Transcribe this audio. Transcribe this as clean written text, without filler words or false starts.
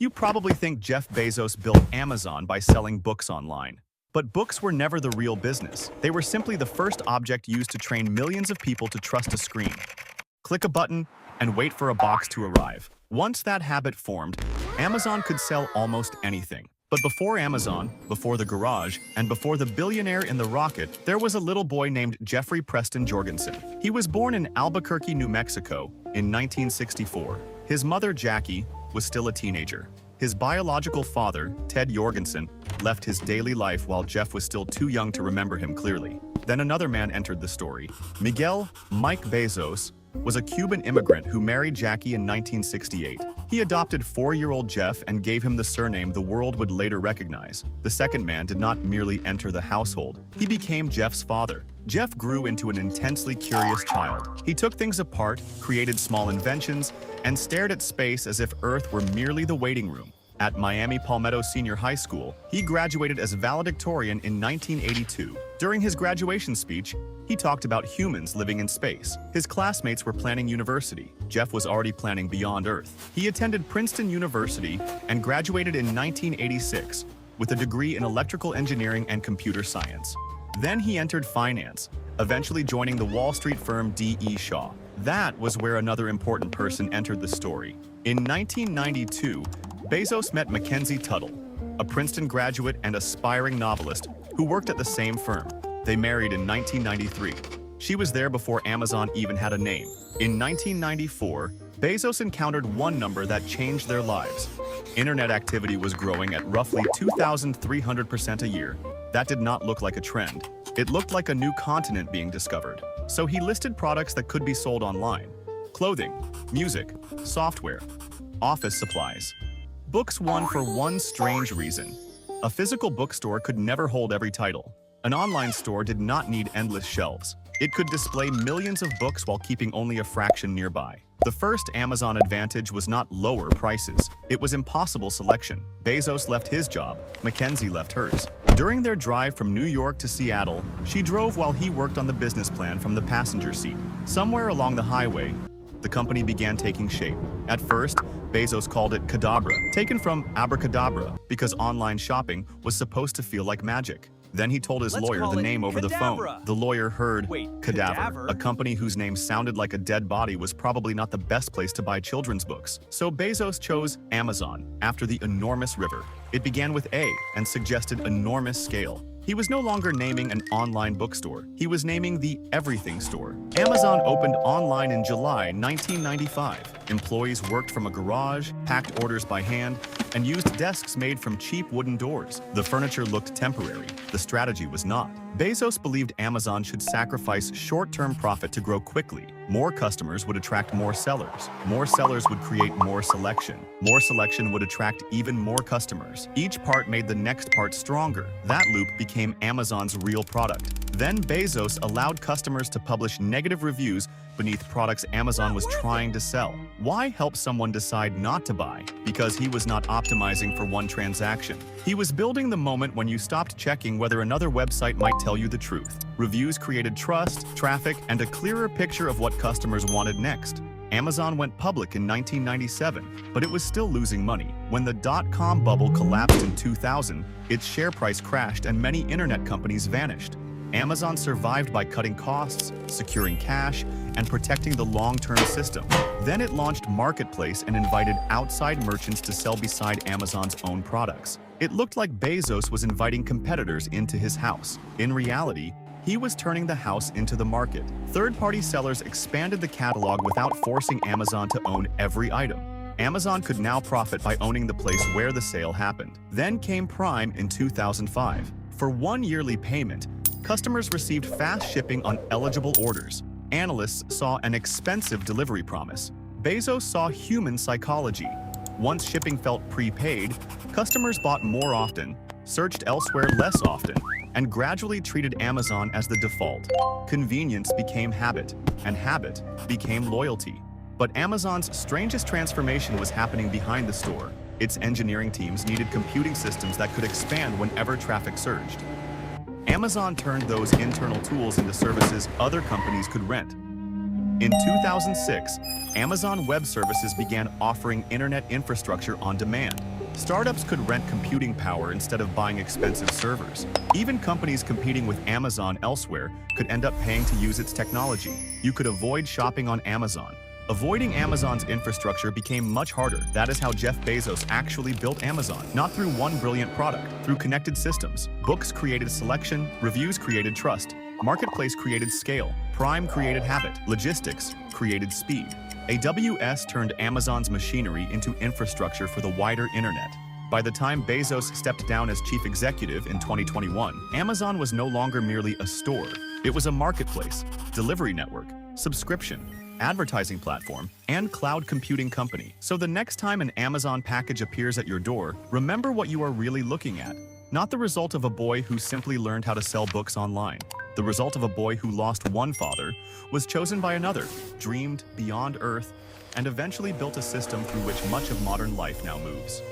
You probably think Jeff Bezos built Amazon by selling books online. But books were never the real business. They were simply the first object used to train millions of people to trust a screen. Click a button and wait for a box to arrive. Once that habit formed, Amazon could sell almost anything. But before Amazon, before the garage, and before the billionaire in the rocket, there was a little boy named Jeffrey Preston Jorgensen. He was born in Albuquerque, New Mexico in 1964. His mother, Jackie, was still a teenager. His biological father, Ted Jorgensen, left his daily life while Jeff was still too young to remember him clearly. Then another man entered the story. Miguel "Mike" Bezos was a Cuban immigrant who married Jackie in 1968. He adopted 4-year-old Jeff and gave him the surname the world would later recognize. The second man did not merely enter the household. He became Jeff's father. Jeff grew into an intensely curious child. He took things apart, created small inventions, and stared at space as if Earth were merely the waiting room. At Miami Palmetto Senior High School, he graduated as valedictorian in 1982. During his graduation speech, he talked about humans living in space. His classmates were planning university. Jeff was already planning beyond Earth. He attended Princeton University and graduated in 1986 with a degree in electrical engineering and computer science. Then he entered finance, eventually joining the Wall Street firm D.E. Shaw. That was where another important person entered the story. In 1992, Bezos met Mackenzie Tuttle, a Princeton graduate and aspiring novelist who worked at the same firm. They married in 1993. She was there before Amazon even had a name. In 1994, Bezos encountered one number that changed their lives. Internet activity was growing at roughly 2,300% a year. That did not look like a trend. It looked like a new continent being discovered. So he listed products that could be sold online: clothing, music, software, office supplies. Books won for one strange reason. A physical bookstore could never hold every title. An online store did not need endless shelves. It could display millions of books while keeping only a fraction nearby. The first Amazon advantage was not lower prices. It was impossible selection. Bezos left his job. Mackenzie left hers. During their drive from New York to Seattle, she drove while he worked on the business plan from the passenger seat. Somewhere along the highway, the company began taking shape. At first, Bezos called it Cadabra, taken from abracadabra, because online shopping was supposed to feel like magic. Then he told his lawyer the name over the phone. The lawyer heard Cadaver, a company whose name sounded like a dead body was probably not the best place to buy children's books. So Bezos chose Amazon, after the enormous river. It began with A and suggested enormous scale. He was no longer naming an online bookstore. He was naming the everything store. Amazon opened online in July 1995. Employees worked from a garage, packed orders by hand, and used desks made from cheap wooden doors. The furniture looked temporary. The strategy was not. Bezos believed Amazon should sacrifice short-term profit to grow quickly. More customers would attract more sellers. More sellers would create more selection. More selection would attract even more customers. Each part made the next part stronger. That loop became Amazon's real product. Then Bezos allowed customers to publish negative reviews beneath products Amazon was trying to sell. Why help someone decide not to buy? Because he was not optimizing for one transaction. He was building the moment when you stopped checking whether another website might tell you the truth. Reviews created trust, traffic, and a clearer picture of what customers wanted next. Amazon went public in 1997, but it was still losing money. When the dot-com bubble collapsed in 2000, its share price crashed and many internet companies vanished. Amazon survived by cutting costs, securing cash, and protecting the long-term system. Then it launched Marketplace and invited outside merchants to sell beside Amazon's own products. It looked like Bezos was inviting competitors into his house. In reality, he was turning the house into the market. Third-party sellers expanded the catalog without forcing Amazon to own every item. Amazon could now profit by owning the place where the sale happened. Then came Prime in 2005. For one yearly payment, customers received fast shipping on eligible orders. Analysts saw an expensive delivery promise. Bezos saw human psychology. Once shipping felt prepaid, customers bought more often, searched elsewhere less often, and gradually treated Amazon as the default. Convenience became habit, and habit became loyalty. But Amazon's strangest transformation was happening behind the store. Its engineering teams needed computing systems that could expand whenever traffic surged. Amazon turned those internal tools into services other companies could rent. In 2006, Amazon Web Services began offering internet infrastructure on demand. Startups could rent computing power instead of buying expensive servers. Even companies competing with Amazon elsewhere could end up paying to use its technology. You could avoid shopping on Amazon. Avoiding Amazon's infrastructure became much harder. That is how Jeff Bezos actually built Amazon. Not through one brilliant product, through connected systems. Books created selection, reviews created trust, marketplace created scale, Prime created habit, logistics created speed. AWS turned Amazon's machinery into infrastructure for the wider internet. By the time Bezos stepped down as chief executive in 2021, Amazon was no longer merely a store. It was a marketplace, delivery network, subscription, advertising platform, and cloud computing company. So the next time an Amazon package appears at your door, remember what you are really looking at. Not the result of a boy who simply learned how to sell books online. The result of a boy who lost one father, was chosen by another, dreamed beyond Earth, and eventually built a system through which much of modern life now moves.